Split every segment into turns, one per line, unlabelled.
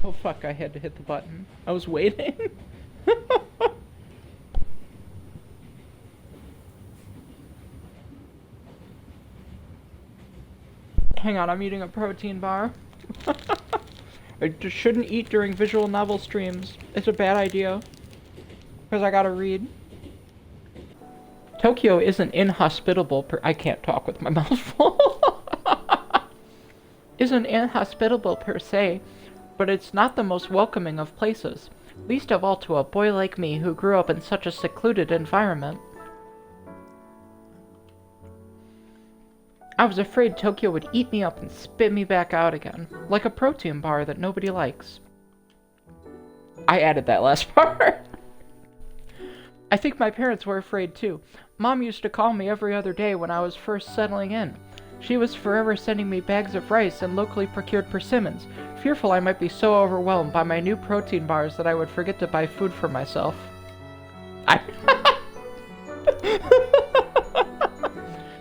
Oh fuck, I had to hit the button. I was waiting. Hang on, I'm eating a protein bar. I just shouldn't eat during visual novel streams. It's a bad idea. Because I gotta read. Tokyo isn't inhospitable I can't talk with my mouth full. Isn't inhospitable per se, but it's not the most welcoming of places. Least of all to a boy like me who grew up in such a secluded environment. I was afraid Tokyo would eat me up and spit me back out again, like a protein bar that nobody likes. I added that last part. I think my parents were afraid too. Mom used to call me every other day when I was first settling in. She was forever sending me bags of rice and locally procured persimmons, fearful I might be so overwhelmed by my new protein bars that I would forget to buy food for myself.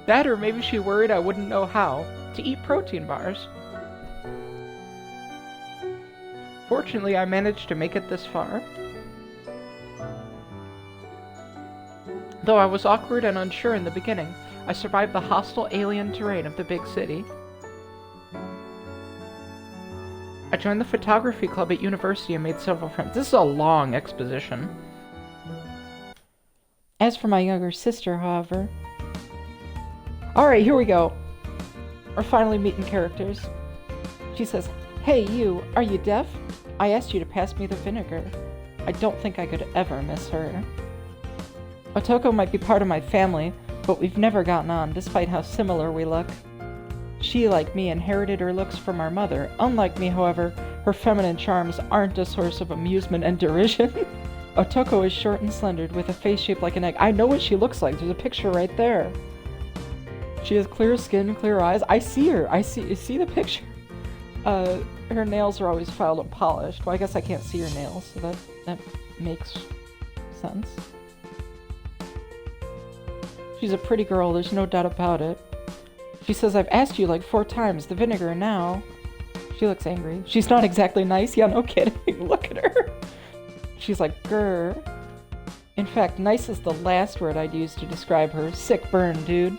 That, or maybe she worried I wouldn't know how to eat protein bars. Fortunately, I managed to make it this far. Though I was awkward and unsure in the beginning, I survived the hostile alien terrain of the big city. I joined the photography club at university and made several friends. This is a long exposition. As for my younger sister, however... Alright, here we go. We're finally meeting characters. She says, "Hey you, are you deaf? I asked you to pass me the vinegar." I don't think I could ever miss her. Otoko might be part of my family, but we've never gotten on, despite how similar we look. She, like me, inherited her looks from our mother. Unlike me, however, her feminine charms aren't a source of amusement and derision. Otoko is short and slender, with a face shaped like an egg. I know what she looks like. There's a picture right there. She has clear skin, clear eyes. I see her. You see the picture? Her nails are always filed and polished. Well, I guess I can't see her nails, so that makes sense. She's a pretty girl, there's no doubt about it. She says, "I've asked you like 4 times, the vinegar now." She looks angry. She's not exactly nice. Yeah, no kidding. Look at her. She's like, grr. In fact, nice is the last word I'd use to describe her. Sick burn, dude.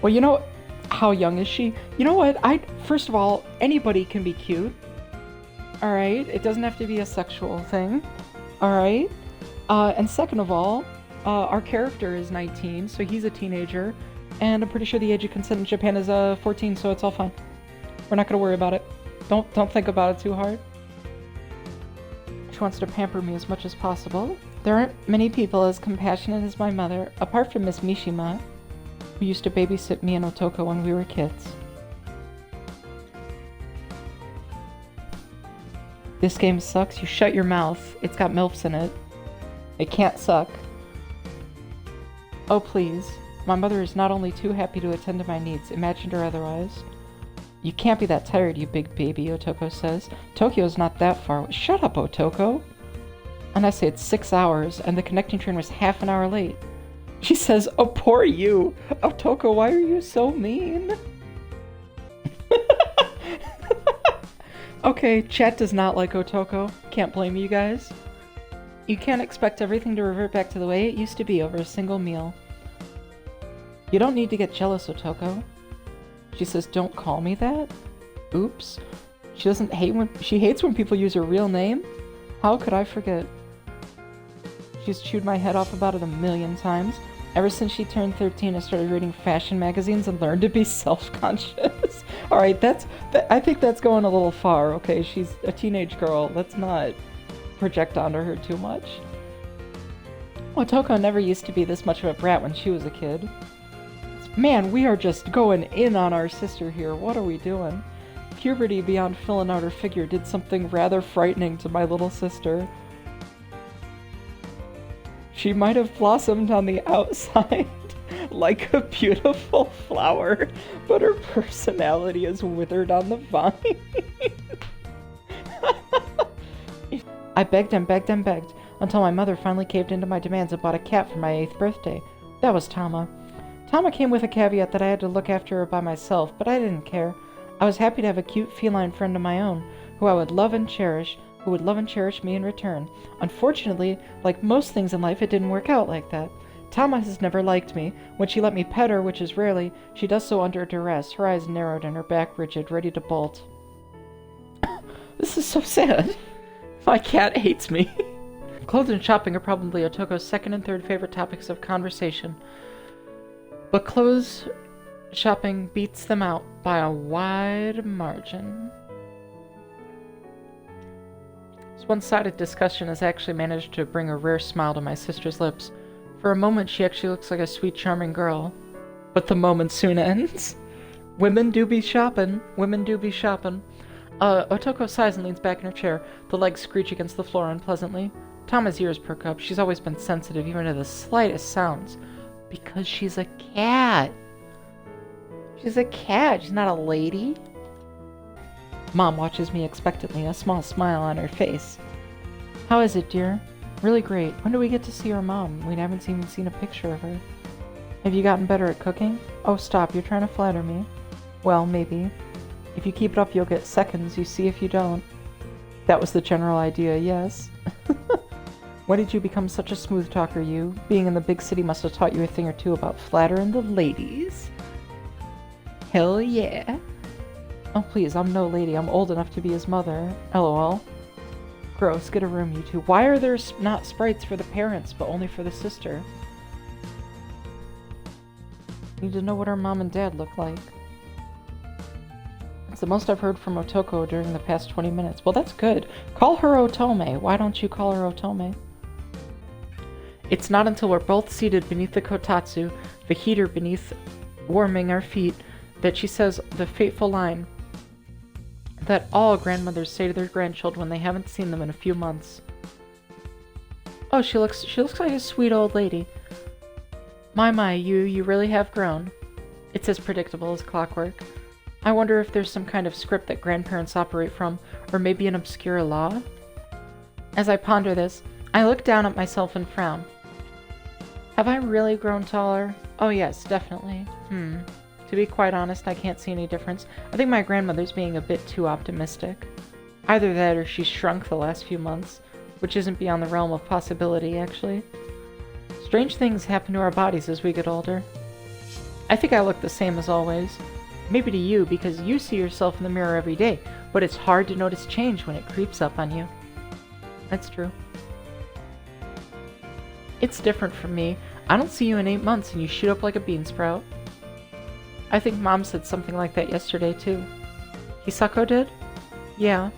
Well, you know, how young is she? You know what? First of all, anybody can be cute. Alright? It doesn't have to be a sexual thing. Alright? And second of all, our character is 19, so he's a teenager. And I'm pretty sure the age of consent in Japan is 14, so it's all fine. We're not gonna worry about it. Don't think about it too hard. She wants to pamper me as much as possible. There aren't many people as compassionate as my mother, apart from Miss Mishima, who used to babysit me and Otoko when we were kids. This game sucks. You shut your mouth. It's got MILFs in it. It can't suck. Oh please. My mother is not only too happy to attend to my needs, imagined or otherwise. You can't be that tired, you big baby, Otoko says. Tokyo's not that far away. Shut up, Otoko. And I say it's 6 hours, and the connecting train was half an hour late. She says, "Oh, poor you. Otoko, why are you so mean?" Okay, chat does not like Otoko. Can't blame you guys. You can't expect everything to revert back to the way it used to be over a single meal. You don't need to get jealous, Otoko. She says, "Don't call me that." Oops. She hates when people use her real name? How could I forget? She's chewed my head off about it 1,000,000 times. Ever since she turned 13, I started reading fashion magazines and learned to be self-conscious. Alright, I think that's going a little far, okay? She's a teenage girl. Let's not project onto her too much. Otoko never used to be this much of a brat when she was a kid. Man, we are just going in on our sister here. What are we doing? Puberty beyond filling out her figure did something rather frightening to my little sister. She might have blossomed on the outside like a beautiful flower, but her personality is withered on the vine. I begged and begged and begged until my mother finally caved into my demands and bought a cat for my 8th birthday. That was Tama. Tama came with a caveat that I had to look after her by myself, but I didn't care. I was happy to have a cute feline friend of my own, who I would love and cherish, who would love and cherish me in return. Unfortunately, like most things in life, it didn't work out like that. Tama has never liked me. When she let me pet her, which is rarely, she does so under duress, her eyes narrowed and her back rigid, ready to bolt. This is so sad. My cat hates me. Clothes and shopping are probably Otoko's second and third favorite topics of conversation. But clothes shopping beats them out by a wide margin. This one-sided discussion has actually managed to bring a rare smile to my sister's lips. For a moment, she actually looks like a sweet, charming girl. But the moment soon ends. Women do be shopping. Women do be shopping. Otoko sighs and leans back in her chair. The legs screech against the floor unpleasantly. Tama's ears perk up. She's always been sensitive, even to the slightest sounds. Because she's a cat. She's a cat. She's not a lady. Mom watches me expectantly, a small smile on her face. How is it, dear? Really great. When do we get to see our mom? We haven't even seen a picture of her. Have you gotten better at cooking? Oh, stop. You're trying to flatter me. Well, maybe. If you keep it up, you'll get seconds. You see if you don't. That was the general idea, yes. When did you become such a smooth talker, you? Being in the big city must have taught you a thing or two about flattering the ladies. Hell yeah. Oh, please, I'm no lady. I'm old enough to be his mother. LOL. Gross, get a room, you two. Why are there not sprites for the parents, but only for the sister? Need to know what our mom and dad look like. It's the most I've heard from Otoko during the past 20 minutes. Well, that's good. Call her Otome. Why don't you call her Otome? It's not until we're both seated beneath the kotatsu, the heater beneath warming our feet, that she says the fateful line that all grandmothers say to their grandchildren when they haven't seen them in a few months. Oh, she looks like a sweet old lady. My, you really have grown. It's as predictable as clockwork. I wonder if there's some kind of script that grandparents operate from, or maybe an obscure law? As I ponder this, I look down at myself and frown. Have I really grown taller? Oh yes, definitely. To be quite honest, I can't see any difference. I think my grandmother's being a bit too optimistic. Either that or she's shrunk the last few months, which isn't beyond the realm of possibility, actually. Strange things happen to our bodies as we get older. I think I look the same as always. Maybe to you, because you see yourself in the mirror every day, but it's hard to notice change when it creeps up on you. That's true. It's different from me. I don't see you in 8 months and you shoot up like a bean sprout. I think Mom said something like that yesterday, too. Hisako did? Yeah.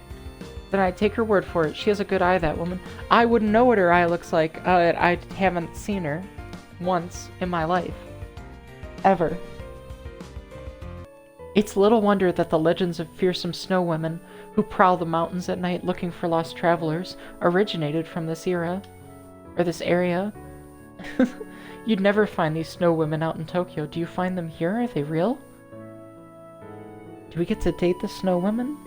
Then I'd take her word for it. She has a good eye, that woman. I wouldn't know what her eye looks like. I haven't seen her once in my life. Ever. It's little wonder that the legends of fearsome snow women who prowl the mountains at night looking for lost travelers originated from this era. Or this area. You'd never find these snow women out in Tokyo. Do you find them here? Are they real? Do we get to date the snow women?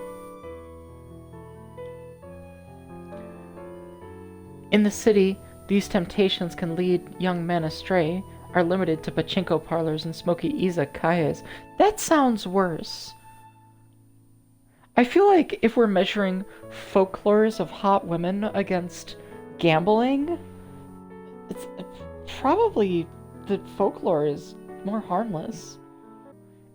In the city, these temptations can lead young men astray, are limited to pachinko parlors and smoky izakayas. That sounds worse. I feel like if we're measuring folklores of hot women against gambling, it's probably the folklore is more harmless.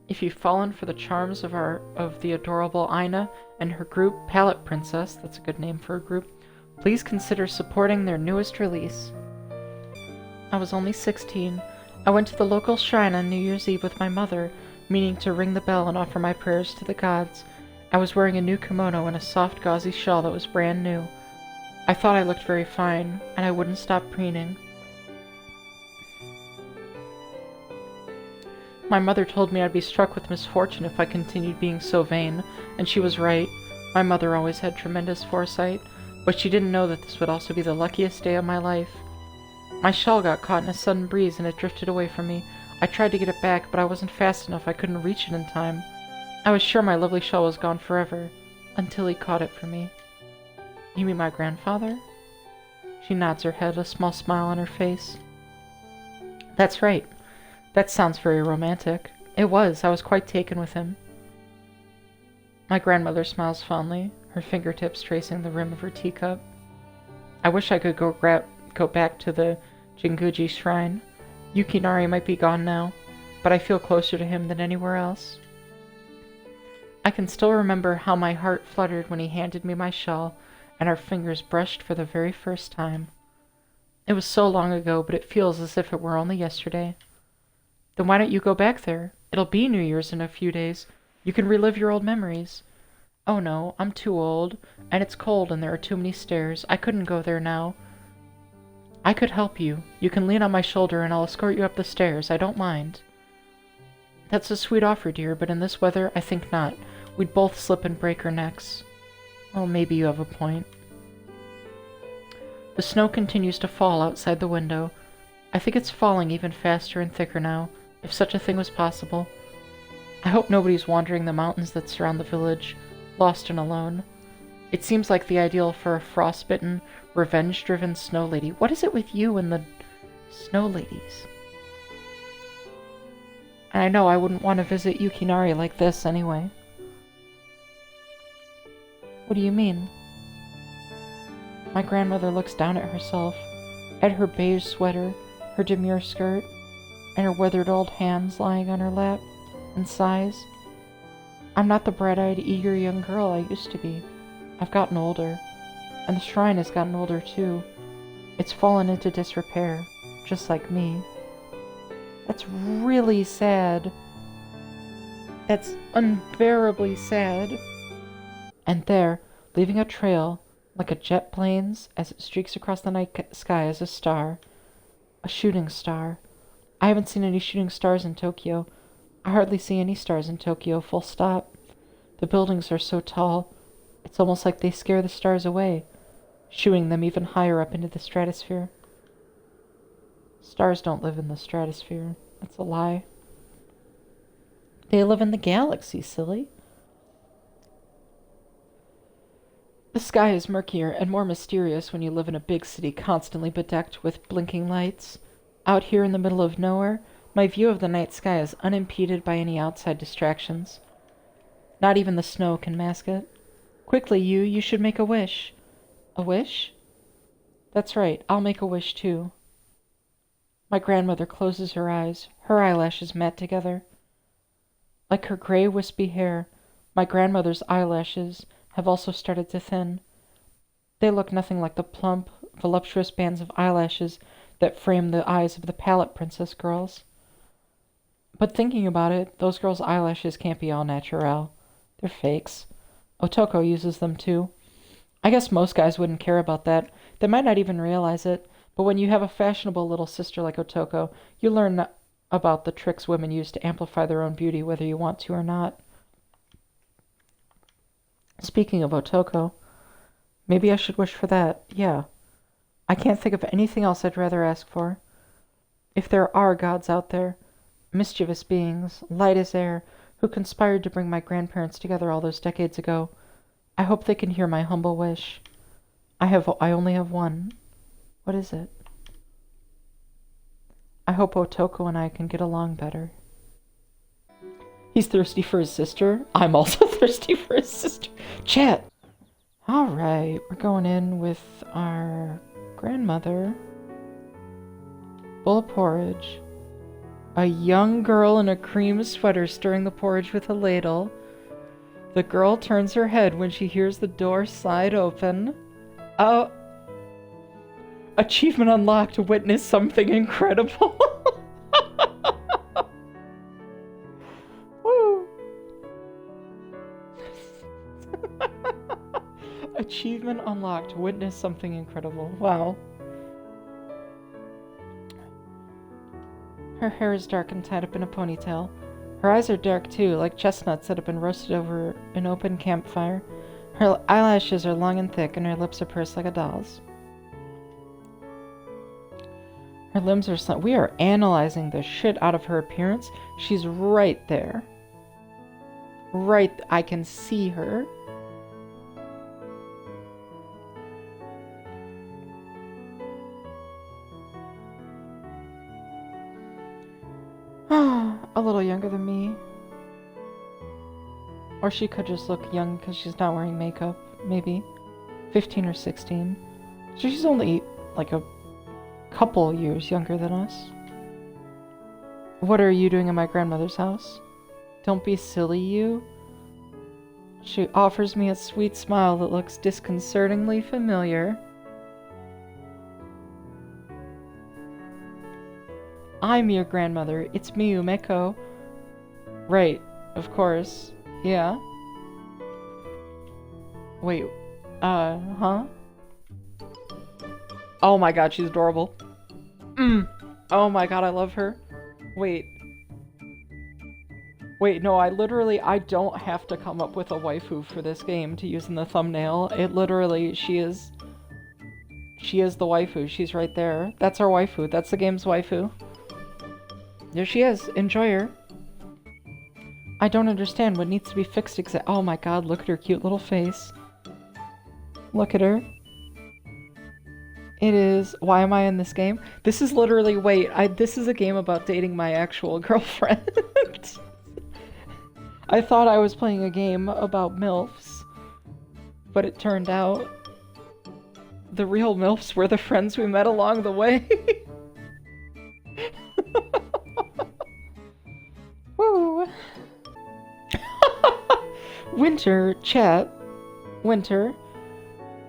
If you've fallen for the charms of the adorable Aina and her group Palette Princess, that's a good name for a group, please consider supporting their newest release. I was only 16. I went to the local shrine on New Year's Eve with my mother, meaning to ring the bell and offer my prayers to the gods. I was wearing a new kimono and a soft gauzy shawl that was brand new. I thought I looked very fine, and I wouldn't stop preening. My mother told me I'd be struck with misfortune if I continued being so vain, and she was right. My mother always had tremendous foresight, but she didn't know that this would also be the luckiest day of my life. My shawl got caught in a sudden breeze and it drifted away from me. I tried to get it back, but I wasn't fast enough. I couldn't reach it in time. I was sure my lovely shawl was gone forever, until he caught it for me. You mean my grandfather? She nods her head, a small smile on her face. That's right. That sounds very romantic. It was. I was quite taken with him. My grandmother smiles fondly. her fingertips tracing the rim of her teacup. I wish I could go back to the Jinguji shrine. Yukinari might be gone now, but I feel closer to him than anywhere else. I can still remember how my heart fluttered when he handed me my shawl and our fingers brushed for the very first time. It was so long ago, but it feels as if it were only yesterday. Then why don't you go back there? It'll be New Year's in a few days. You can relive your old memories. Oh no, I'm too old, and it's cold and there are too many stairs. I couldn't go there now. I could help you. You can lean on my shoulder and I'll escort you up the stairs. I don't mind. That's a sweet offer, dear, but in this weather, I think not. We'd both slip and break our necks. Well, maybe you have a point. The snow continues to fall outside the window. I think it's falling even faster and thicker now, if such a thing was possible. I hope nobody's wandering the mountains that surround the village, lost and alone. It seems like the ideal for a frostbitten, revenge-driven snow lady. What is it with you and the snow ladies? And I know I wouldn't want to visit Yukinari like this anyway. What do you mean? My grandmother looks down at herself, at her beige sweater, her demure skirt, and her withered old hands lying on her lap, and sighs. I'm not the bright-eyed, eager young girl I used to be. I've gotten older, and the shrine has gotten older too. It's fallen into disrepair, just like me. That's really sad. That's unbearably sad. And there, leaving a trail, like a jet plane's, as it streaks across the night sky, is a star. A shooting star. I haven't seen any shooting stars in Tokyo. I hardly see any stars in Tokyo, full stop. The buildings are so tall, it's almost like they scare the stars away, shooing them even higher up into the stratosphere. Stars don't live in the stratosphere. That's a lie. They live in the galaxy, silly. The sky is murkier and more mysterious when you live in a big city constantly bedecked with blinking lights. Out here in the middle of nowhere, my view of the night sky is unimpeded by any outside distractions. Not even the snow can mask it. Quickly, you should make a wish. A wish? That's right, I'll make a wish too. My grandmother closes her eyes, her eyelashes mat together. Like her gray, wispy hair, my grandmother's eyelashes have also started to thin. They look nothing like the plump, voluptuous bands of eyelashes that frame the eyes of the Palette Princess girls. But thinking about it, those girls' eyelashes can't be all natural. They're fakes. Otoko uses them too. I guess most guys wouldn't care about that. They might not even realize it. But when you have a fashionable little sister like Otoko, you learn about the tricks women use to amplify their own beauty, whether you want to or not. Speaking of Otoko, maybe I should wish for that. Yeah. I can't think of anything else I'd rather ask for. If there are gods out there, mischievous beings, light as air, who conspired to bring my grandparents together all those decades ago, I hope they can hear my humble wish. I only have one. What is it? I hope Otoko and I can get along better. He's thirsty for his sister. I'm also thirsty for his sister. Chat. Alright, we're going in with our grandmother. Bowl of porridge. A young girl in a cream sweater stirring the porridge with a ladle. The girl turns her head when she hears the door slide open. Oh. Achievement unlocked. Witness something incredible. Woo. Achievement unlocked. Witness something incredible. Wow. Her hair is dark and tied up in a ponytail. Her eyes are dark too, like chestnuts that have been roasted over an open campfire. Her eyelashes are long and thick, and her lips are pursed like a doll's. Her limbs are slim. We are analyzing the shit out of her appearance. She's right there. Right, I can see her. A little younger than me. Or she could just look young because she's not wearing makeup. Maybe 15 or 16. So she's only like a couple years younger than us. What are you doing in my grandmother's house? Don't be silly, you. She offers me a sweet smile that looks disconcertingly familiar. I'm your grandmother. It's me, Umeko. Right, of course. Yeah. Wait, huh? Oh my god, she's adorable. Oh my god, I love her. Wait, no, I don't have to come up with a waifu for this game to use in the thumbnail. It literally, she is the waifu. She's right there. That's our waifu. That's the game's waifu. There she is. Enjoy her. I don't understand what needs to be fixed oh my god, look at her cute little face. Look at her. It is... Why am I in this game? This is literally... Wait, this is a game about dating my actual girlfriend. I thought I was playing a game about MILFs, but it turned out the real MILFs were the friends we met along the way. Woo! Winter, chat. Winter.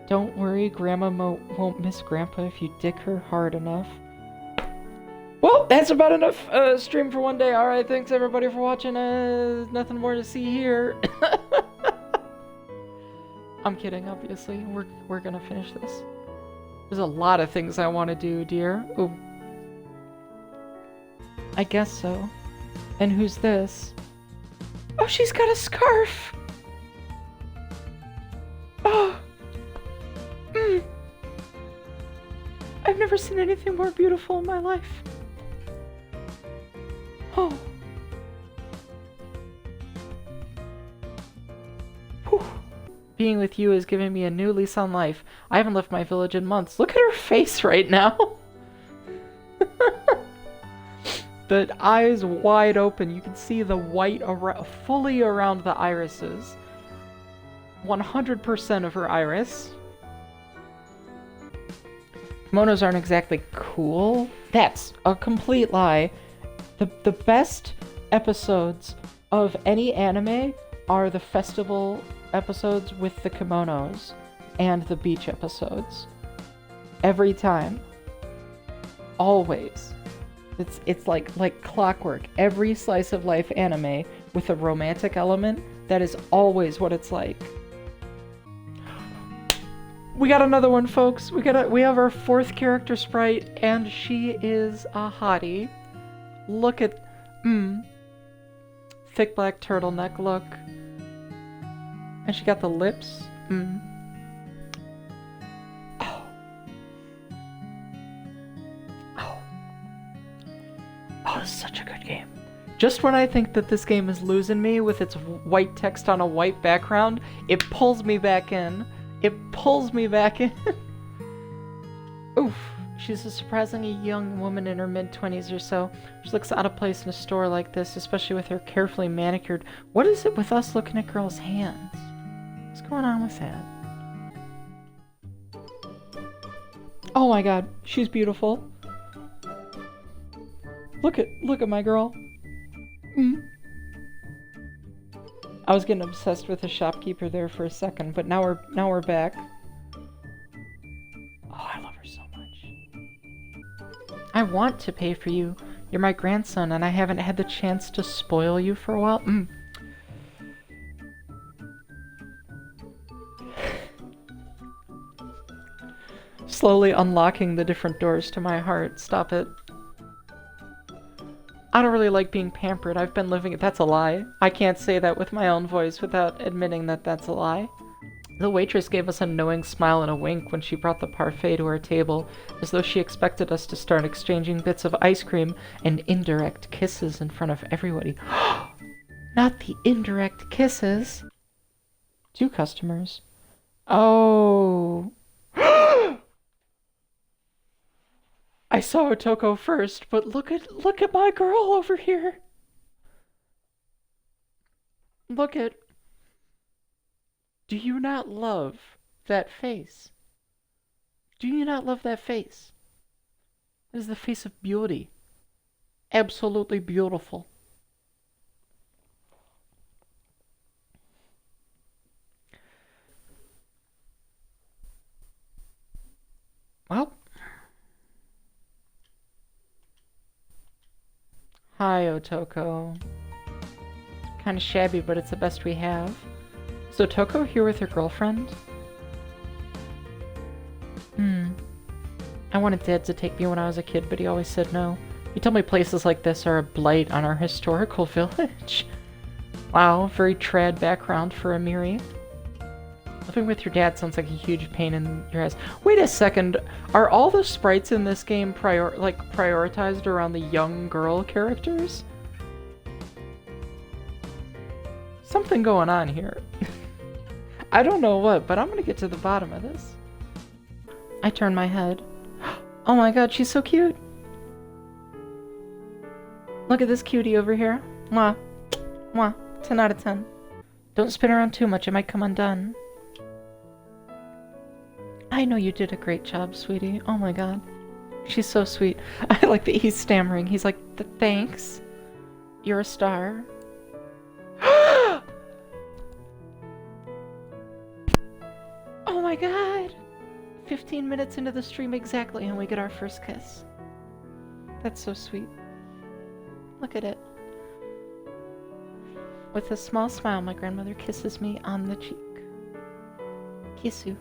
Don't worry, Grandma won't miss Grandpa if you dick her hard enough. Well, that's about enough stream for one day. Alright, thanks everybody for watching. Nothing more to see here. I'm kidding, obviously. We're gonna finish this. There's a lot of things I want to do, dear. Ooh. I guess so. And who's this? Oh, she's got a scarf! Oh! I've never seen anything more beautiful in my life. Oh. Whew. Being with you is giving me a new lease on life. I haven't left my village in months. Look at her face right now. The eyes wide open. You can see the white fully around the irises. 100% of her iris. Kimonos aren't exactly cool. That's a complete lie. The best episodes of any anime are the festival episodes with the kimonos and the beach episodes. Every time. Always. It's like clockwork. Every slice of life anime with a romantic element, that is always what it's like. We got another one, folks. We have our 4th character sprite, and she is a hottie. Look at thick black turtleneck look. And she got the lips. Oh. Oh. Oh, this is such a good game. Just when I think that this game is losing me with its white text on a white background, it pulls me back in. It pulls me back in. Oof. She's a surprisingly young woman in her mid-20s or so. She looks out of place in a store like this, especially with her carefully manicured... What is it with us looking at girls' hands? What's going on with that? Oh my god, she's beautiful. Look at my girl. I was getting obsessed with the shopkeeper there for a second, but now we're back. Oh, I love her so much. I want to pay for you. You're my grandson, and I haven't had the chance to spoil you for a while. Slowly unlocking the different doors to my heart. Stop it. I don't really like being pampered. I've been living it. That's a lie. I can't say that with my own voice without admitting that that's a lie. The waitress gave us a knowing smile and a wink when she brought the parfait to our table, as though she expected us to start exchanging bits of ice cream and indirect kisses in front of everybody. Not the indirect kisses. 2 customers. Oh. I saw Otoko first, but look at my girl over here. Look at Do you not love that face? Do you not love that face? It is the face of beauty. Absolutely beautiful. Well. Hi, Otoko. Kind of shabby, but it's the best we have. Is Otoko here with her girlfriend? I wanted Dad to take me when I was a kid, but he always said no. He told me places like this are a blight on our historical village. Wow, very trad background for Amiri. Living with your dad sounds like a huge pain in your ass. Wait a second, are all the sprites in this game prioritized around the young girl characters? Something going on here. I don't know what, but I'm gonna get to the bottom of this. I turn my head. Oh my god, she's so cute! Look at this cutie over here. Mwah. Mwah. 10 out of 10. Don't spin around too much, it might come undone. I know you did a great job, sweetie. Oh my god. She's so sweet. I like that he's stammering. He's like, thanks. You're a star. Oh my god! 15 minutes into the stream exactly and we get our first kiss. That's so sweet. Look at it. With a small smile, my grandmother kisses me on the cheek. Kissu.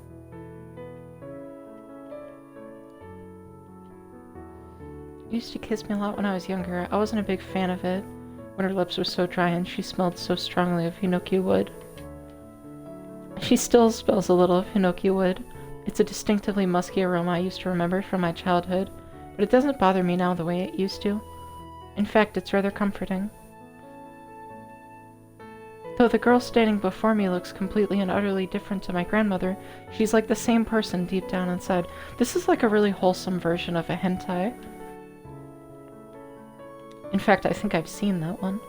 Used to kiss me a lot when I was younger. I wasn't a big fan of it when her lips were so dry and she smelled so strongly of hinoki wood. She still smells a little of hinoki wood. It's a distinctively musky aroma I used to remember from my childhood, but it doesn't bother me now the way it used to. In fact, it's rather comforting. Though the girl standing before me looks completely and utterly different to my grandmother, she's like the same person deep down inside. This is like a really wholesome version of a hentai. In fact, I think I've seen that one.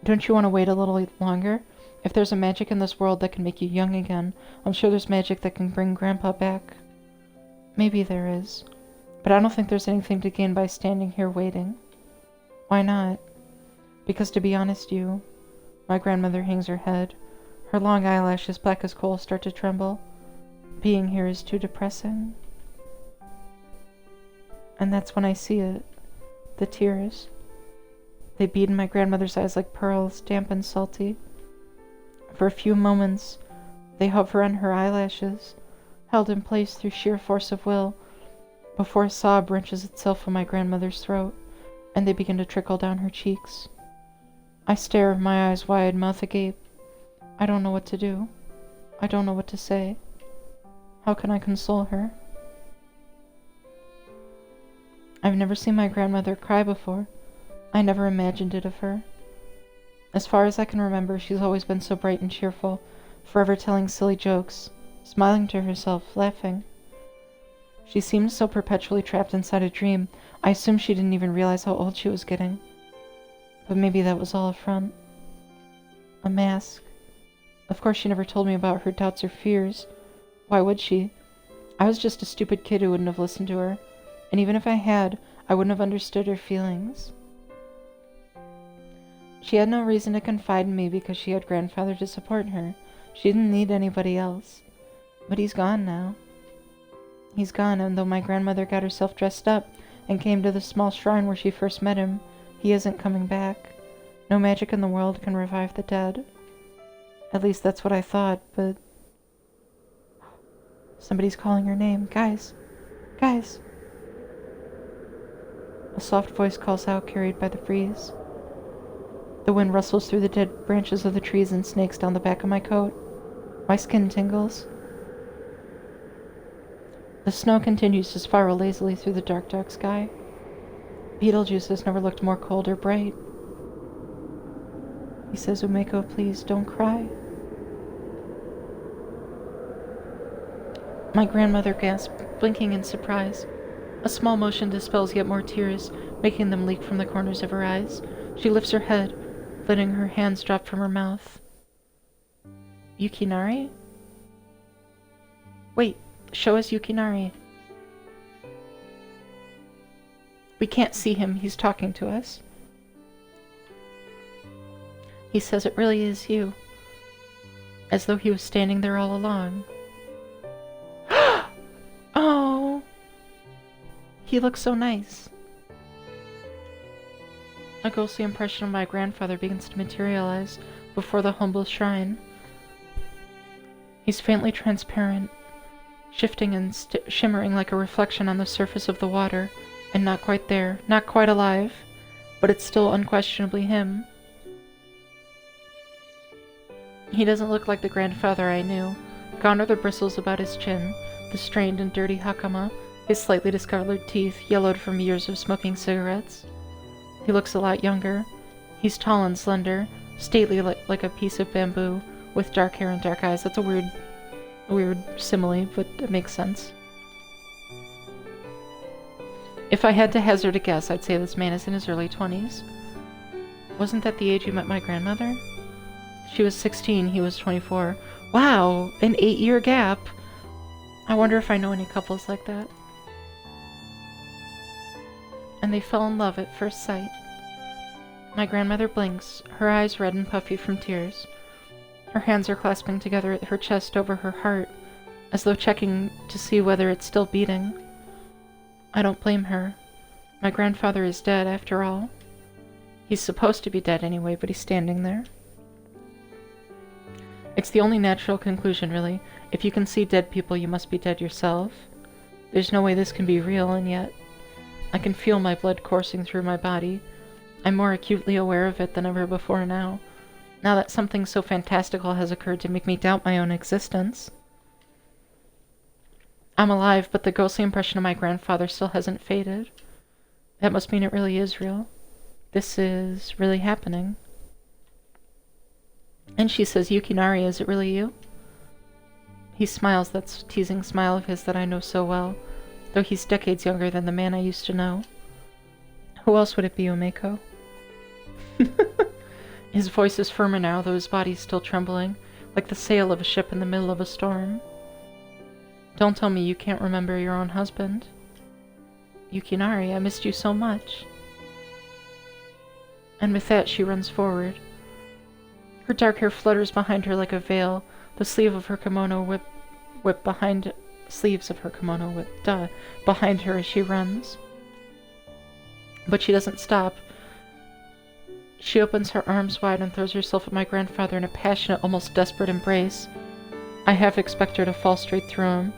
Don't you want to wait a little longer? If there's a magic in this world that can make you young again, I'm sure there's magic that can bring Grandpa back. Maybe there is. But I don't think there's anything to gain by standing here waiting. Why not? Because to be honest, my grandmother hangs her head. Her long eyelashes, black as coal, start to tremble. Being here is too depressing. And that's when I see it. The tears. They beat in my grandmother's eyes like pearls, damp and salty. For a few moments, they hover on her eyelashes, held in place through sheer force of will, before a sob wrenches itself from my grandmother's throat, and they begin to trickle down her cheeks. I stare, my eyes wide, mouth agape. I don't know what to do. I don't know what to say. How can I console her? I've never seen my grandmother cry before. I never imagined it of her. As far as I can remember, she's always been so bright and cheerful, forever telling silly jokes, smiling to herself, laughing. She seemed so perpetually trapped inside a dream, I assumed she didn't even realize how old she was getting. But maybe that was all a front. A mask. Of course she never told me about her doubts or fears. Why would she? I was just a stupid kid who wouldn't have listened to her, and even if I had, I wouldn't have understood her feelings. She had no reason to confide in me because she had grandfather to support her. She didn't need anybody else. But he's gone now. He's gone, and though my grandmother got herself dressed up and came to the small shrine where she first met him, he isn't coming back. No magic in the world can revive the dead. At least that's what I thought, but... Somebody's calling her name. Guys! Guys! A soft voice calls out, carried by the breeze. The wind rustles through the dead branches of the trees and snakes down the back of my coat. My skin tingles. The snow continues to spiral lazily through the dark, dark sky. Beetlejuice has never looked more cold or bright. He says, Umeko, please don't cry. My grandmother gasped, blinking in surprise. A small motion dispels yet more tears, making them leak from the corners of her eyes. She lifts her head. letting her hands drop from her mouth. Yukinari? Wait, show us Yukinari. We can't see him, he's talking to us. He says it really is you. As though he was standing there all along. Oh! He looks so nice. A ghostly impression of my grandfather begins to materialize before the humble shrine. He's faintly transparent, shifting and shimmering like a reflection on the surface of the water, and not quite there, not quite alive, but it's still unquestionably him. He doesn't look like the grandfather I knew. Gone are the bristles about his chin, the strained and dirty hakama, his slightly discolored teeth yellowed from years of smoking cigarettes. He looks a lot younger. He's tall and slender, stately like a piece of bamboo, with dark hair and dark eyes. That's a weird simile, but it makes sense. If I had to hazard a guess, I'd say this man is in his early 20s. Wasn't that the age you met my grandmother? She was 16, he was 24. Wow, an 8-year gap. I wonder if I know any couples like that. And they fell in love at first sight. My grandmother blinks, her eyes red and puffy from tears. Her hands are clasping together at her chest over her heart, as though checking to see whether it's still beating. I don't blame her. My grandfather is dead, after all. He's supposed to be dead anyway, but he's standing there. It's the only natural conclusion, really. If you can see dead people, you must be dead yourself. There's no way this can be real, and yet I can feel my blood coursing through my body. I'm more acutely aware of it than ever before now that something so fantastical has occurred to make me doubt my own existence. I'm alive, but the ghostly impression of my grandfather still hasn't faded. That must mean it really is real. This is really happening. And she says, Yukinari, is it really you? He smiles, that teasing smile of his that I know so well, though he's decades younger than the man I used to know. Who else would it be, Umeko? His voice is firmer now, though his body's still trembling, like the sail of a ship in the middle of a storm. Don't tell me you can't remember your own husband. Yukinari, I missed you so much. And with that, she runs forward. Her dark hair flutters behind her like a veil, the sleeve of her kimono whip behind sleeves of her kimono whip behind her as she runs. But she doesn't stop. She opens her arms wide and throws herself at my grandfather in a passionate, almost desperate embrace. I half expect her to fall straight through him.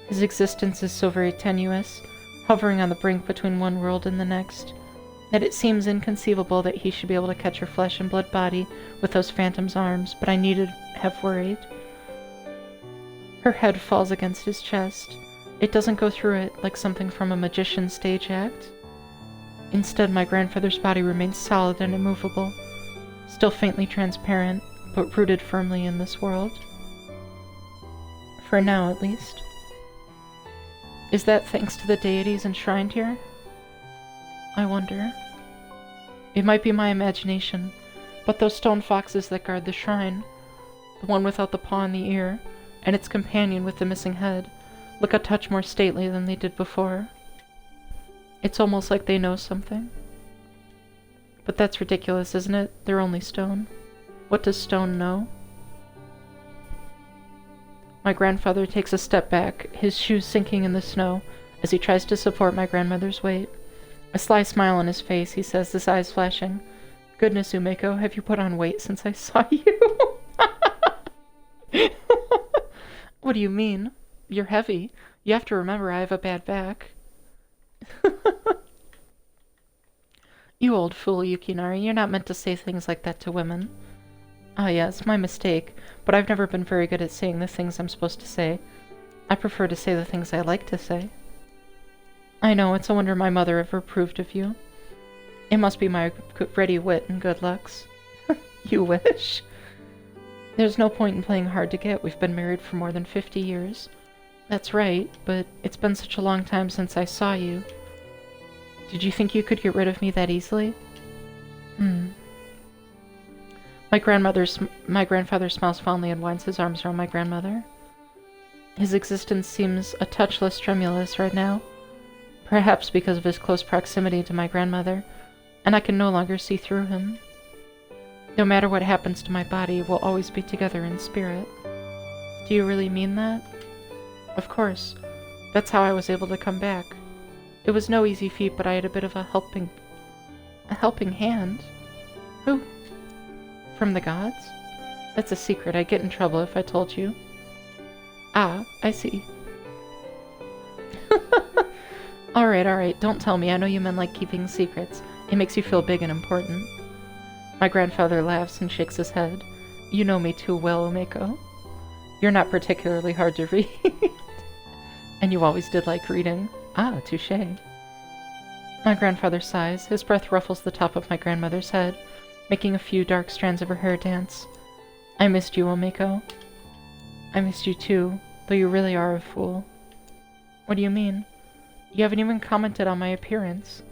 His existence is so very tenuous, hovering on the brink between one world and the next, that it seems inconceivable that he should be able to catch her flesh and blood body with those phantom's arms, but I needn't have worried. Her head falls against his chest. It doesn't go through it like something from a magician's stage act. Instead, my grandfather's body remains solid and immovable, still faintly transparent, but rooted firmly in this world. For now, at least. Is that thanks to the deities enshrined here? I wonder. It might be my imagination, but those stone foxes that guard the shrine, the one without the paw and the ear, and its companion with the missing head, look a touch more stately than they did before. It's almost like they know something. But that's ridiculous, isn't it? They're only stone. What does stone know? My grandfather takes a step back, his shoes sinking in the snow, as he tries to support my grandmother's weight. A sly smile on his face, he says, his eyes flashing. Goodness, Umeko, have you put on weight since I saw you? What do you mean? You're heavy. You have to remember I have a bad back. You old fool, Yukinari, you're not meant to say things like that to women. Ah yes, my mistake, but I've never been very good at saying the things I'm supposed to say. I prefer to say the things I like to say. I know, it's a wonder my mother ever approved of you. It must be my ready wit and good looks. You wish. There's no point in playing hard to get. We've been married for more than 50 years. That's right, but it's been such a long time since I saw you. Did you think you could get rid of me that easily? My grandfather smiles fondly and winds his arms around my grandmother. His existence seems a touch less tremulous right now, perhaps because of his close proximity to my grandmother, and I can no longer see through him. No matter what happens to my body, we'll always be together in spirit. Do you really mean that? Of course. That's how I was able to come back. It was no easy feat, but I had a bit of a helping hand. Who? From the gods? That's a secret. I'd get in trouble if I told you. Ah, I see. Alright, don't tell me. I know you men like keeping secrets. It makes you feel big and important. My grandfather laughs and shakes his head. You know me too well, Umeko. You're not particularly hard to read. And you always did like reading. Ah, touché. My grandfather sighs. His breath ruffles the top of my grandmother's head, making a few dark strands of her hair dance. I missed you, Umeko. I missed you too, though you really are a fool. What do you mean? You haven't even commented on my appearance.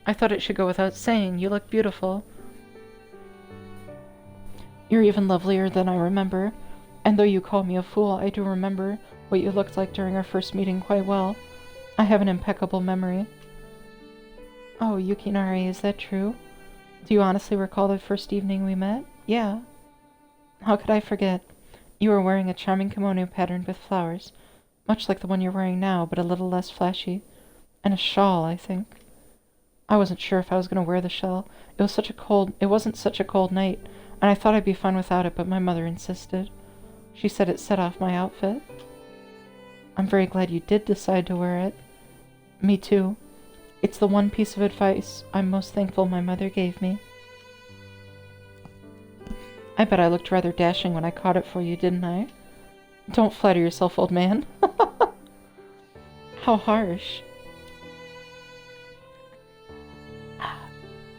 I thought it should go without saying. You look beautiful. You're even lovelier than I remember, and though you call me a fool, I do remember what you looked like during our first meeting quite well. I have an impeccable memory. Oh, Yukinari, is that true? Do you honestly recall the first evening we met? Yeah. How could I forget? You were wearing a charming kimono patterned with flowers, much like the one you're wearing now, but a little less flashy. And a shawl, I think. I wasn't sure if I was going to wear the shawl. It wasn't such a cold night, and I thought I'd be fine without it, but my mother insisted. She said it set off my outfit. I'm very glad you did decide to wear it. Me too. It's the one piece of advice I'm most thankful my mother gave me. I bet I looked rather dashing when I caught it for you, didn't I? Don't flatter yourself, old man. How harsh.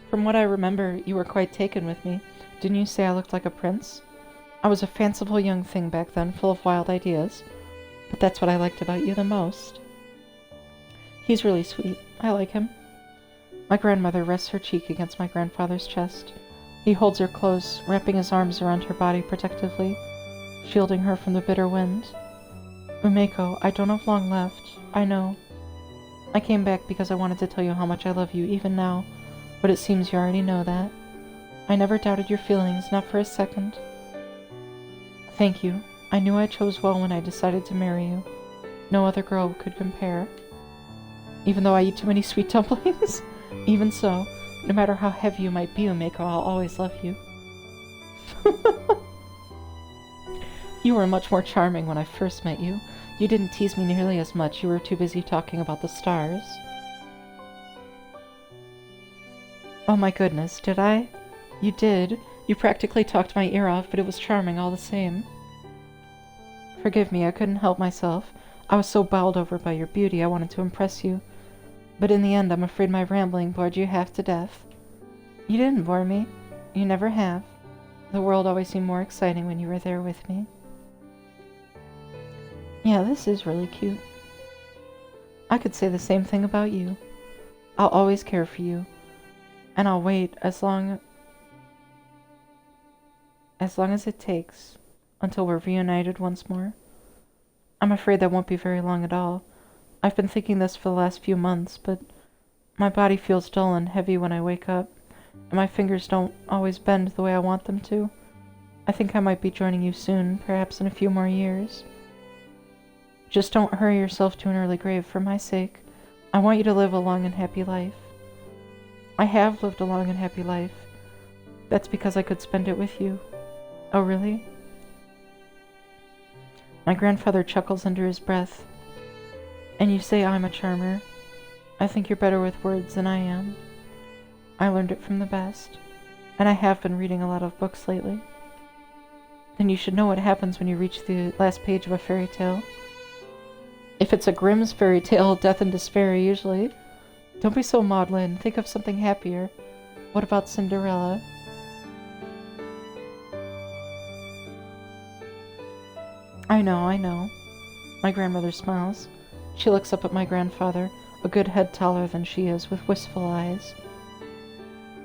From what I remember, you were quite taken with me. Didn't you say I looked like a prince? I was a fanciful young thing back then, full of wild ideas. But that's what I liked about you the most. He's really sweet. I like him. My grandmother rests her cheek against my grandfather's chest. He holds her close, wrapping his arms around her body protectively, shielding her from the bitter wind. Umeko, I don't have long left. I know. I came back because I wanted to tell you how much I love you, even now, but it seems you already know that. I never doubted your feelings, not for a second. Thank you. I knew I chose well when I decided to marry you. No other girl could compare. Even though I eat too many sweet dumplings? Even so, no matter how heavy you might be, Umeko, I'll always love you. You were much more charming when I first met you. You didn't tease me nearly as much. You were too busy talking about the stars. Oh my goodness, did I? You did. You practically talked my ear off, but it was charming all the same. Forgive me, I couldn't help myself. I was so bowled over by your beauty, I wanted to impress you. But in the end, I'm afraid my rambling bored you half to death. You didn't bore me. You never have. The world always seemed more exciting when you were there with me. Yeah, this is really cute. I could say the same thing about you. I'll always care for you. And I'll wait as long as it takes until we're reunited once more. I'm afraid that won't be very long at all. I've been thinking this for the last few months, but my body feels dull and heavy when I wake up, and my fingers don't always bend the way I want them to. I think I might be joining you soon, perhaps in a few more years. Just don't hurry yourself to an early grave for my sake. I want you to live a long and happy life. I have lived a long and happy life. That's because I could spend it with you. Oh, really? My grandfather chuckles under his breath. And you say I'm a charmer. I think you're better with words than I am. I learned it from the best, and I have been reading a lot of books lately. Then you should know what happens when you reach the last page of a fairy tale. If it's a Grimm's fairy tale, death and despair usually. Don't be so maudlin. Think of something happier. What about Cinderella? I know. My grandmother smiles. She looks up at my grandfather, a good head taller than she is, with wistful eyes.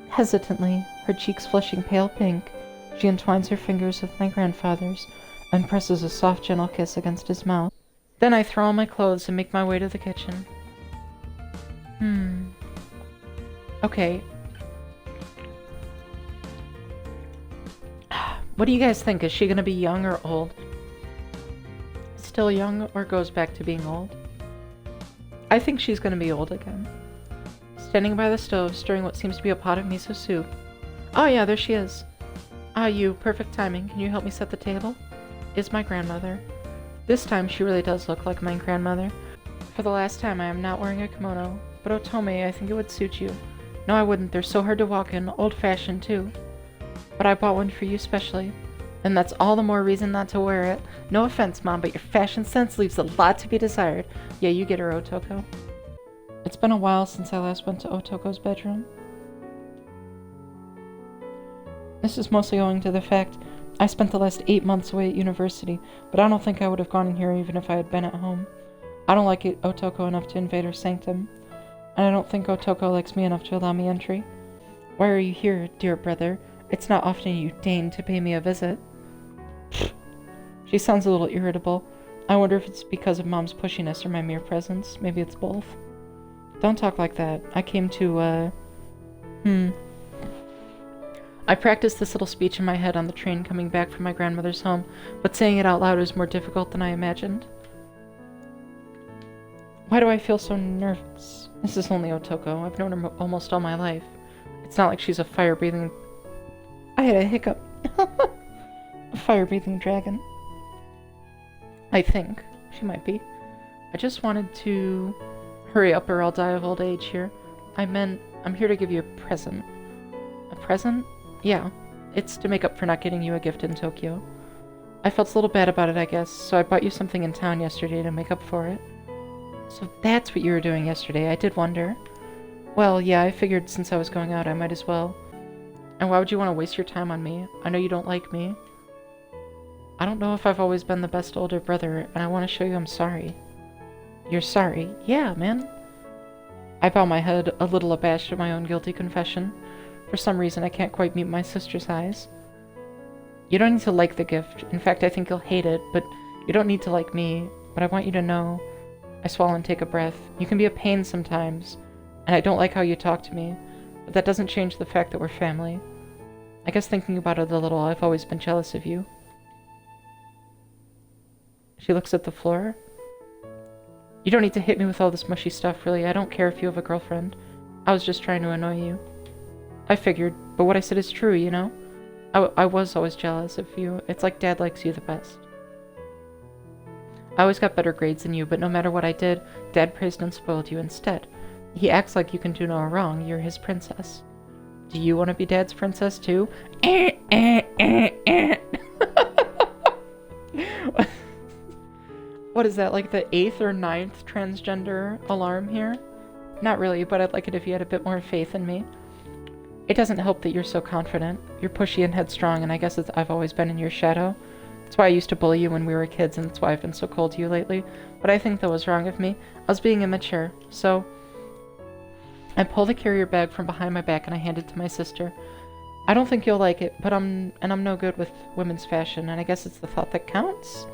Hesitantly, her cheeks flushing pale pink, She entwines her fingers with my grandfather's and presses a soft, gentle kiss against his mouth. Then I throw on my clothes and make my way to the kitchen. Okay. What do you guys think? Is she gonna be young or old? Still young or goes back to being old? I think she's gonna be old again. Standing by the stove, stirring what seems to be a pot of miso soup. Oh yeah, there she is. Ah, you. Perfect timing. Can you help me set the table? Is my grandmother. This time she really does look like my grandmother. For the last time, I am not wearing a kimono. But Otome, I think it would suit you. No, I wouldn't. They're so hard to walk in. Old-fashioned, too. But I bought one for you specially. And that's all the more reason not to wear it. No offense, Mom, but your fashion sense leaves a lot to be desired. Yeah, you get her, Otoko. It's been a while since I last went to Otoko's bedroom. This is mostly owing to the fact I spent the last 8 months away at university, but I don't think I would have gone in here even if I had been at home. I don't like Otoko enough to invade her sanctum, and I don't think Otoko likes me enough to allow me entry. Why are you here, dear brother? It's not often you deign to pay me a visit. She sounds a little irritable. I wonder if it's because of Mom's pushiness or my mere presence. Maybe it's both. Don't talk like that. I came to, I practiced this little speech in my head on the train coming back from my grandmother's home, but saying it out loud was more difficult than I imagined. Why do I feel so nervous? This is only Otoko. I've known her almost all my life. It's not like she's a fire-breathing... I had a hiccup. A fire-breathing dragon. I think. She might be. I just wanted to... Hurry up or I'll die of old age here. I meant, I'm here to give you a present. A present? Yeah. It's to make up for not getting you a gift in Tokyo. I felt a little bad about it, I guess, so I bought you something in town yesterday to make up for it. So that's what you were doing yesterday. I did wonder. Well, yeah, I figured since I was going out, I might as well. And why would you want to waste your time on me? I know you don't like me. I don't know if I've always been the best older brother, and I want to show you I'm sorry. You're sorry? Yeah, man. I bow my head, a little abashed at my own guilty confession. For some reason, I can't quite meet my sister's eyes. You don't need to like the gift. In fact, I think you'll hate it, but you don't need to like me. But I want you to know... I swallow and take a breath. You can be a pain sometimes, and I don't like how you talk to me, but that doesn't change the fact that we're family. I guess thinking about it a little, I've always been jealous of you. She looks at the floor. You don't need to hit me with all this mushy stuff, really. I don't care if you have a girlfriend. I was just trying to annoy you. I figured, but what I said is true, you know? I was always jealous of you. It's like Dad likes you the best. I always got better grades than you, but no matter what I did, Dad praised and spoiled you instead. He acts like you can do no wrong. You're his princess. Do you want to be Dad's princess, too? What is that, like the 8th or 9th transgender alarm here? Not really, but I'd like it if you had a bit more faith in me. It doesn't help that you're so confident. You're pushy and headstrong, and I guess I've always been in your shadow. That's why I used to bully you when we were kids, and that's why I've been so cold to you lately. But I think that was wrong of me. I was being immature. So, I pull the carrier bag from behind my back and I hand it to my sister. I don't think you'll like it, but I'm no good with women's fashion, and I guess it's the thought that counts?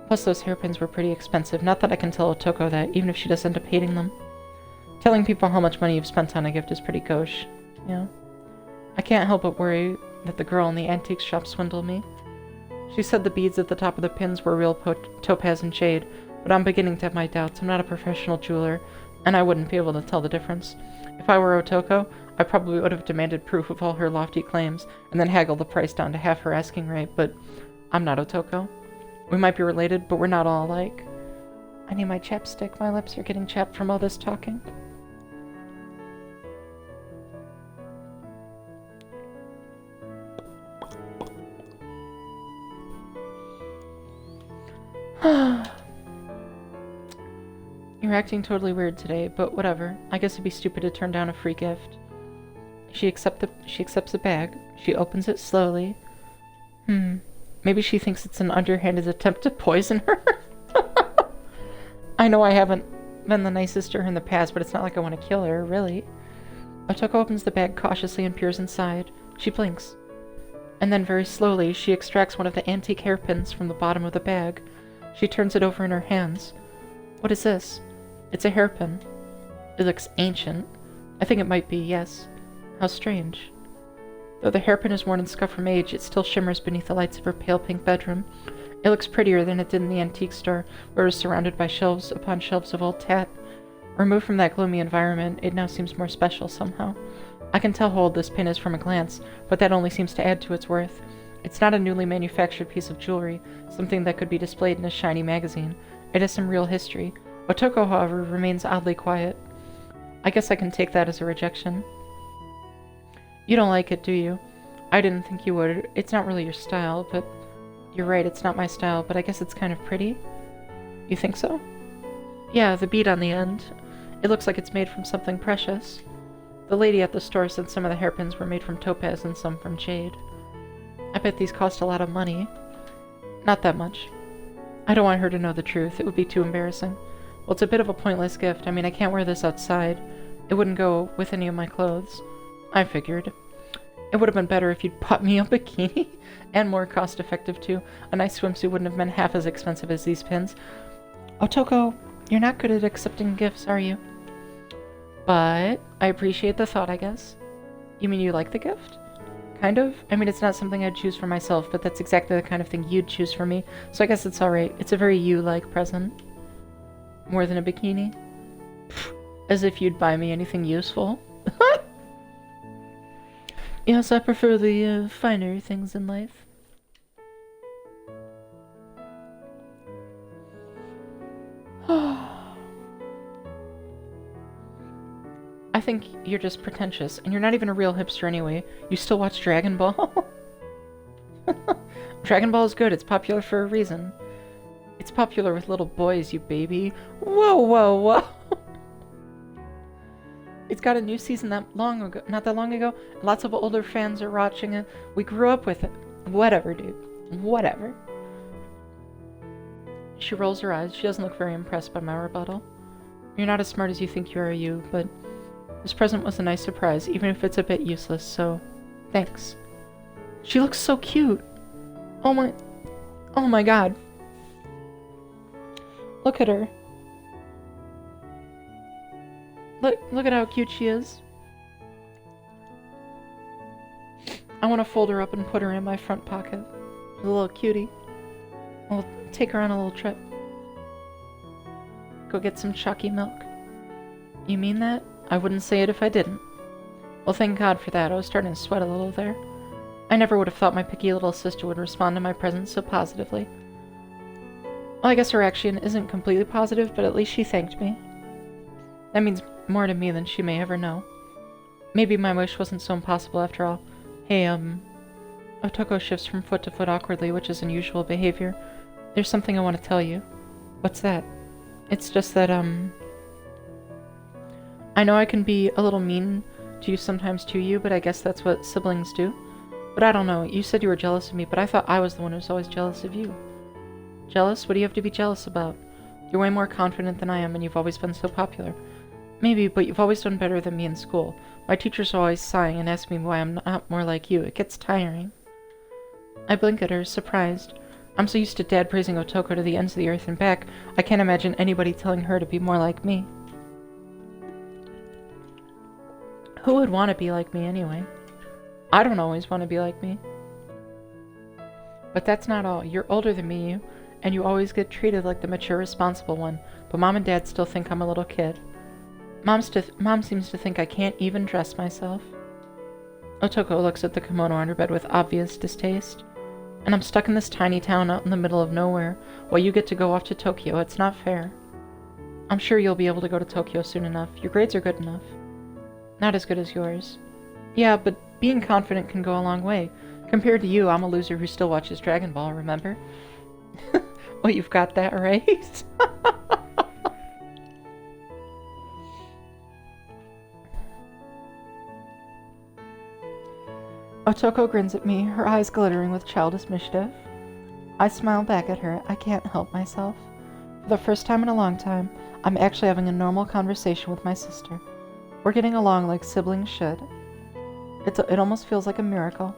Plus those hairpins were pretty expensive. Not that I can tell Otoko that, even if she does end up hating them. Telling people how much money you've spent on a gift is pretty gauche. Yeah. I can't help but worry that the girl in the antique shop swindled me. She said the beads at the top of the pins were real topaz and jade, but I'm beginning to have my doubts. I'm not a professional jeweler, and I wouldn't be able to tell the difference. If I were Otoko, I probably would have demanded proof of all her lofty claims, and then haggled the price down to half her asking rate, but I'm not Otoko. We might be related, but we're not all alike. I need my chapstick. My lips are getting chapped from all this talking. You're acting totally weird today, but whatever. I guess it'd be stupid to turn down a free gift. She accepts the bag. She opens it slowly. Maybe she thinks it's an underhanded attempt to poison her. I know I haven't been the nicest to her in the past, but it's not like I want to kill her, really. Otoko opens the bag cautiously and peers inside. She blinks. And then very slowly, she extracts one of the antique hairpins from the bottom of the bag. She turns it over in her hands. What is this? It's a hairpin. It looks ancient. I think it might be, yes. How strange. Though the hairpin is worn and scuffed from age, it still shimmers beneath the lights of her pale pink bedroom. It looks prettier than it did in the antique store, where it was surrounded by shelves upon shelves of old tat. Removed from that gloomy environment, it now seems more special somehow. I can tell how old this pin is from a glance, but that only seems to add to its worth. It's not a newly manufactured piece of jewelry, something that could be displayed in a shiny magazine. It has some real history. Otoko, however, remains oddly quiet. I guess I can take that as a rejection. You don't like it, do you? I didn't think you would. It's not really your style, but... You're right, it's not my style, but I guess it's kind of pretty. You think so? Yeah, the bead on the end. It looks like it's made from something precious. The lady at the store said some of the hairpins were made from topaz and some from jade. I bet these cost a lot of money. Not that much. I don't want her to know the truth. It would be too embarrassing. Well, it's a bit of a pointless gift. I mean, I can't wear this outside. It wouldn't go with any of my clothes. I figured. It would have been better if you'd bought me a bikini. And more cost-effective, too. A nice swimsuit wouldn't have been half as expensive as these pins. Otoko, you're not good at accepting gifts, are you? But I appreciate the thought, I guess. You mean you like the gift? Kind of. I mean, it's not something I'd choose for myself, but that's exactly the kind of thing you'd choose for me. So I guess it's alright. It's a very you-like present. More than a bikini? As if you'd buy me anything useful. Yes, I prefer the finer things in life. I think you're just pretentious, and you're not even a real hipster anyway. You still watch Dragon Ball? Dragon Ball is good. It's popular for a reason. It's popular with little boys, you baby. Whoa, whoa, whoa. It's got a new season not that long ago. Lots of older fans are watching it. We grew up with it. Whatever, dude. Whatever. She rolls her eyes. She doesn't look very impressed by my rebuttal. You're not as smart as you think you are, you, but this present was a nice surprise, even if it's a bit useless, so thanks. She looks so cute. Oh my god. Look at her. Look at how cute she is. I want to fold her up and put her in my front pocket. A little cutie. I'll take her on a little trip. Go get some chalky milk. You mean that? I wouldn't say it if I didn't. Well, thank God for that. I was starting to sweat a little there. I never would have thought my picky little sister would respond to my presence so positively. Well, I guess her reaction isn't completely positive, but at least she thanked me. That means more to me than she may ever know. Maybe my wish wasn't so impossible after all. Hey, Otoko shifts from foot to foot awkwardly, which is unusual behavior. There's something I want to tell you. What's that? It's just that, I know I can be a little mean to you sometimes to you, but I guess that's what siblings do. But I don't know. You said you were jealous of me, but I thought I was the one who was always jealous of you. Jealous? What do you have to be jealous about? You're way more confident than I am, and you've always been so popular. Maybe, but you've always done better than me in school. My teachers are always sighing and ask me why I'm not more like you. It gets tiring. I blink at her, surprised. I'm so used to Dad praising Otoko to the ends of the earth and back, I can't imagine anybody telling her to be more like me. Who would want to be like me anyway? I don't always want to be like me. But that's not all. You're older than me, and you always get treated like the mature, responsible one, but Mom and Dad still think I'm a little kid. Mom seems to think I can't even dress myself. Otoko looks at the kimono on her bed with obvious distaste. And I'm stuck in this tiny town out in the middle of nowhere, while you get to go off to Tokyo. It's not fair. I'm sure you'll be able to go to Tokyo soon enough. Your grades are good enough. Not as good as yours. Yeah, but being confident can go a long way. Compared to you, I'm a loser who still watches Dragon Ball, remember? Well, you've got that right. Otoko grins at me, her eyes glittering with childish mischief. I smile back at her. I can't help myself. For the first time in a long time, I'm actually having a normal conversation with my sister. We're getting along like siblings should. It almost feels like a miracle.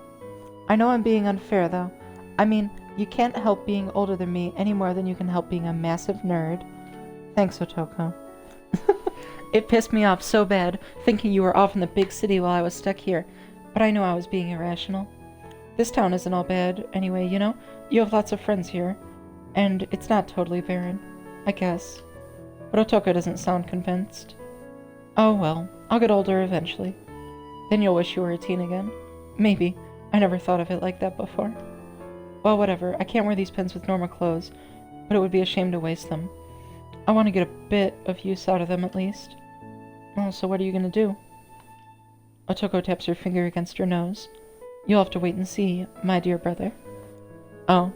I know I'm being unfair, though. I mean, you can't help being older than me any more than you can help being a massive nerd. Thanks, Otoko. It pissed me off so bad, thinking you were off in the big city while I was stuck here, but I knew I was being irrational. This town isn't all bad, anyway, you know? You have lots of friends here, and it's not totally barren, I guess. But Otoko doesn't sound convinced. Oh well, I'll get older eventually. Then you'll wish you were a teen again. Maybe. I never thought of it like that before. Well, whatever. I can't wear these pins with normal clothes, but it would be a shame to waste them. I want to get a bit of use out of them at least. Well, so what are you going to do? Otoko taps her finger against her nose. You'll have to wait and see, my dear brother. Oh.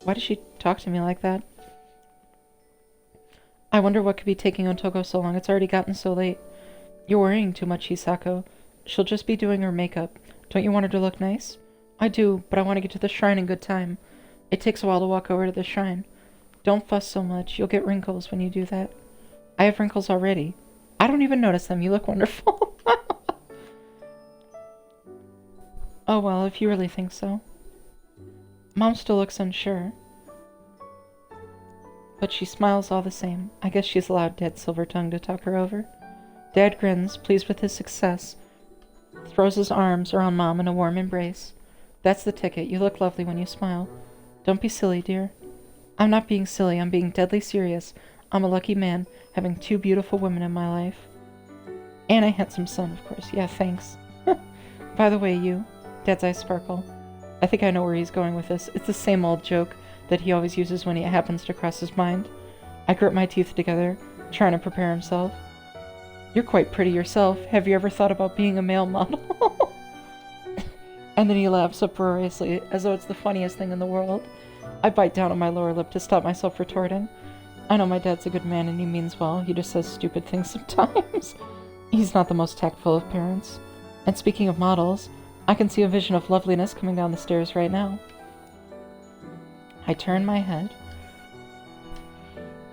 Why does she talk to me like that? I wonder what could be taking Otoko so long. It's already gotten so late. You're worrying too much, Hisako. She'll just be doing her makeup. Don't you want her to look nice? I do, but I want to get to the shrine in good time. It takes a while to walk over to the shrine. Don't fuss so much. You'll get wrinkles when you do that. I have wrinkles already. I don't even notice them. You look wonderful. Oh well, if you really think so. Mom still looks unsure. But she smiles all the same. I guess she's allowed Dad Silvertongue to talk her over. Dad grins, pleased with his success, throws his arms around Mom in a warm embrace. That's the ticket. You look lovely when you smile. Don't be silly, dear. I'm not being silly. I'm being deadly serious. I'm a lucky man, having two beautiful women in my life. And a handsome son, of course. Yeah, thanks. By the way, you. Dad's eyes sparkle. I think I know where he's going with this. It's the same old joke that he always uses when it happens to cross his mind. I grit my teeth together, trying to prepare himself. You're quite pretty yourself. Have you ever thought about being a male model? And then he laughs uproariously, as though it's the funniest thing in the world. I bite down on my lower lip to stop myself retorting. I know my dad's a good man and he means well. He just says stupid things sometimes. He's not the most tactful of parents. And speaking of models, I can see a vision of loveliness coming down the stairs right now. I turn my head.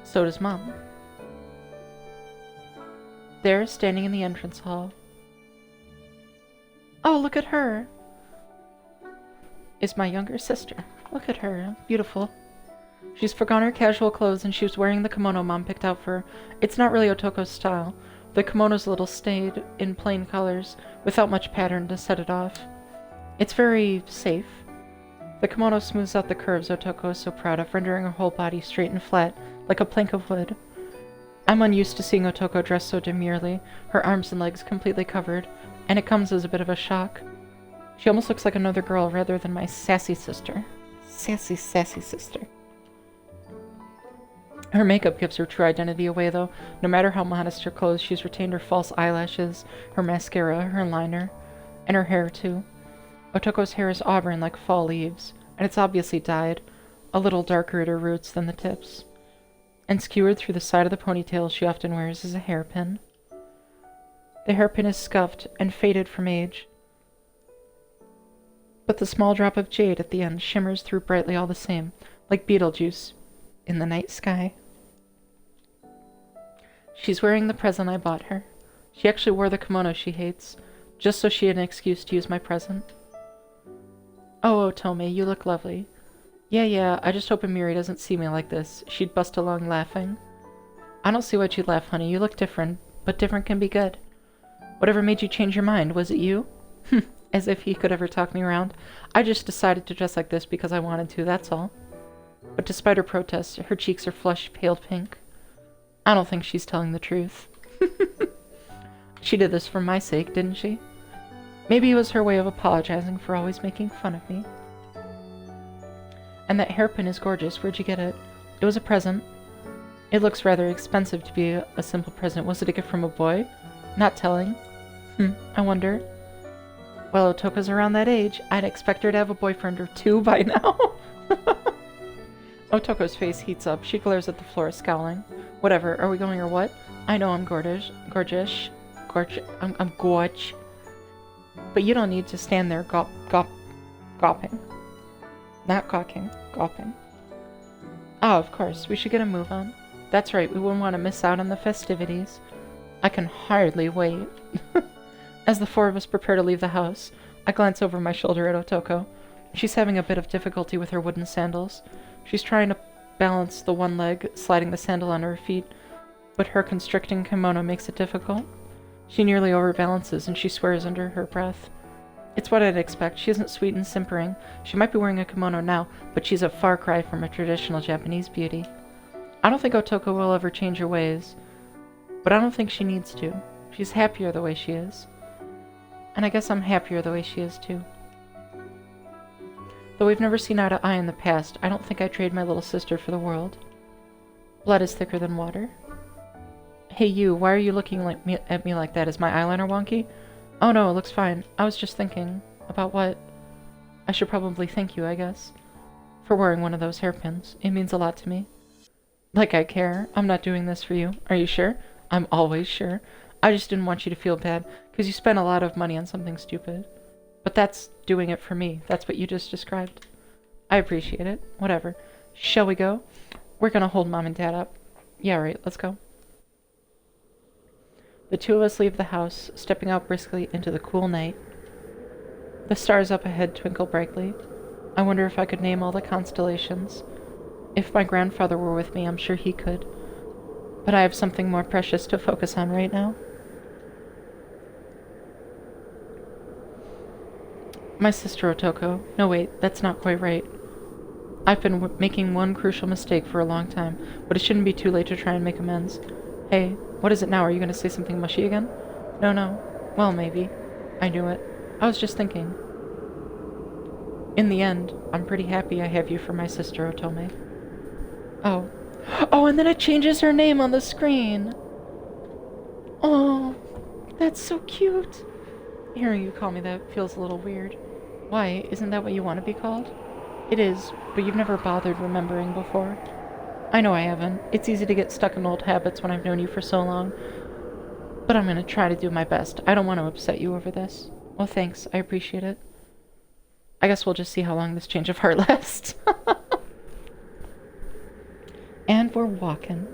So does Mom. There, standing in the entrance hall. Oh, look at her! Is my younger sister. Look at her. Beautiful. She's forgone her casual clothes and she was wearing the kimono Mom picked out for her. It's not really Otoko's style. The kimono's a little staid, in plain colors, without much pattern to set it off. It's very safe. The kimono smooths out the curves Otoko is so proud of, rendering her whole body straight and flat, like a plank of wood. I'm unused to seeing Otoko dressed so demurely, her arms and legs completely covered, and it comes as a bit of a shock. She almost looks like another girl rather than my sassy sister. Sassy, sassy sister. Her makeup gives her true identity away, though. No matter how modest her clothes, she's retained her false eyelashes, her mascara, her liner, and her hair, too. Otoko's hair is auburn like fall leaves, and it's obviously dyed, a little darker at her roots than the tips. And skewered through the side of the ponytail she often wears is a hairpin. The hairpin is scuffed and faded from age, but the small drop of jade at the end shimmers through brightly all the same, like Beetlejuice in the night sky. She's wearing the present I bought her. She actually wore the kimono she hates, just so she had an excuse to use my present. Oh, Otome, you look lovely. Yeah, I just hope Amiri doesn't see me like this. She'd bust along laughing. I don't see why'd you laugh, honey. You look different, but different can be good. Whatever made you change your mind? Was it you? As if he could ever talk me around. I just decided to dress like this because I wanted to, that's all. But despite her protests, her cheeks are flushed pale pink. I don't think she's telling the truth. She did this for my sake, didn't she? Maybe it was her way of apologizing for always making fun of me. And that hairpin is gorgeous. Where'd you get it? It was a present. It looks rather expensive to be a simple present. Was it a gift from a boy? Not telling. I wonder. Well, Otoko's around that age. I'd expect her to have a boyfriend or two by now. Otoko's face heats up. She glares at the floor, scowling. Whatever. Are we going or what? I know I'm gorgeous. I'm gorge. But you don't need to stand there gawping. Not gawking. Gawping. Oh, of course. We should get a move on. That's right. We wouldn't want to miss out on the festivities. I can hardly wait. As the four of us prepare to leave the house, I glance over my shoulder at Otoko. She's having a bit of difficulty with her wooden sandals. She's trying to balance the one leg, sliding the sandal on her feet, but her constricting kimono makes it difficult. She nearly overbalances, and she swears under her breath. It's what I'd expect. She isn't sweet and simpering. She might be wearing a kimono now, but she's a far cry from a traditional Japanese beauty. I don't think Otoko will ever change her ways, but I don't think she needs to. She's happier the way she is. And I guess I'm happier the way she is, too. Though we've never seen eye to eye in the past, I don't think I'd trade my little sister for the world. Blood is thicker than water. Hey you, why are you looking at me like that? Is my eyeliner wonky? Oh no, it looks fine. I was just thinking. About what? I should probably thank you, I guess. For wearing one of those hairpins. It means a lot to me. Like I care. I'm not doing this for you. Are you sure? I'm always sure. I just didn't want you to feel bad, because you spent a lot of money on something stupid. But that's doing it for me. That's what you just described. I appreciate it. Whatever. Shall we go? We're gonna hold Mom and Dad up. Yeah, right. Let's go. The two of us leave the house, stepping out briskly into the cool night. The stars up ahead twinkle brightly. I wonder if I could name all the constellations. If my grandfather were with me, I'm sure he could. But I have something more precious to focus on right now. My sister Otoko. No, wait, that's not quite right. I've been making one crucial mistake for a long time, but it shouldn't be too late to try and make amends. Hey, what is it now? Are you going to say something mushy again? No. Well, maybe. I knew it. I was just thinking. In the end, I'm pretty happy I have you for my sister Otome. Oh. Oh, and then it changes her name on the screen. Oh, that's so cute. Hearing you call me that feels a little weird. Why? Isn't that what you want to be called? It is, but you've never bothered remembering before. I know I haven't. It's easy to get stuck in old habits when I've known you for so long. But I'm going to try to do my best. I don't want to upset you over this. Well, thanks. I appreciate it. I guess we'll just see how long this change of heart lasts. And we're walking.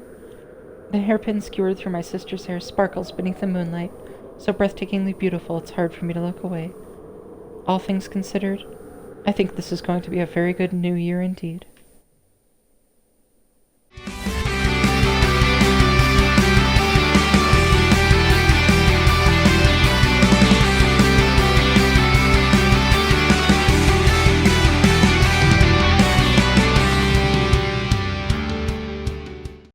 The hairpin skewered through my sister's hair sparkles beneath the moonlight, so breathtakingly beautiful it's hard for me to look away. All things considered, I think this is going to be a very good new year indeed.